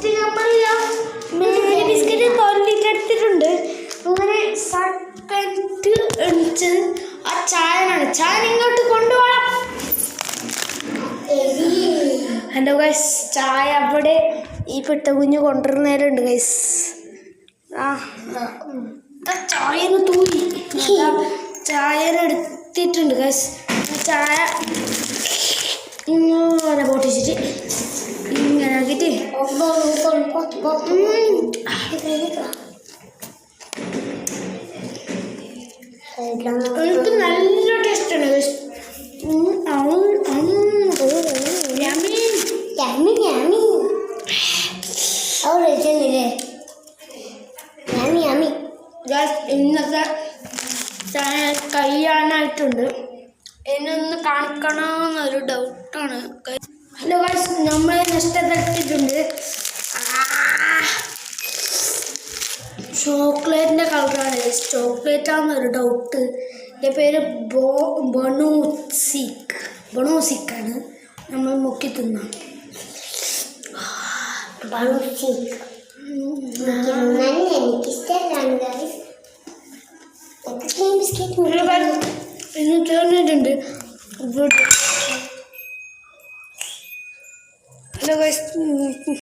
First നമ്മൾ Mary biscuit തൊല്ലിട്ടെടുത്തിട്ടുണ്ട്. അങ്ങനെ second എണിച്ച് ആ ചായനാണ്. ചായ ഇങ്ങോട്ട് കൊണ്ടുപോകണം. ഹലോ ഗൈസ്, ചായ അവിടെ ഈ പെട്ട കുഞ്ഞ് കൊണ്ടുവരുന്നേരമുണ്ട് ഗൈസ്. ചായന് തൂരി ചായന എടുത്തിട്ടുണ്ട് ഗൈസ്. ചായ ഇങ്ങനെ പൊട്ടിച്ചിട്ട് ഇങ്ങനെ ആക്കിയിട്ട് എനിക്ക് നല്ല ടേസ്റ്റാണ് ഗൈസ്. ഇന്നത്തെ ചായ കഴിയാനായിട്ടുണ്ട്. എന്നൊന്ന് കാണിക്കണമെന്നൊരു ഡൗട്ടാണ്. ഹലോ ഗൈസ്, നമ്മൾ നഷ്ടപ്പെട്ടിട്ടുണ്ട്. ചോക്ലേറ്റിൻ്റെ കളറാണ് ഗൈസ്. Chocolate ആണെന്നൊരു doubt. എൻ്റെ പേര് ബണോസിക്കാണ്. നമ്മൾ മുക്കി തിന്നാം. ഇന്ന് ചേർന്നിട്ടുണ്ട്. Hello guys,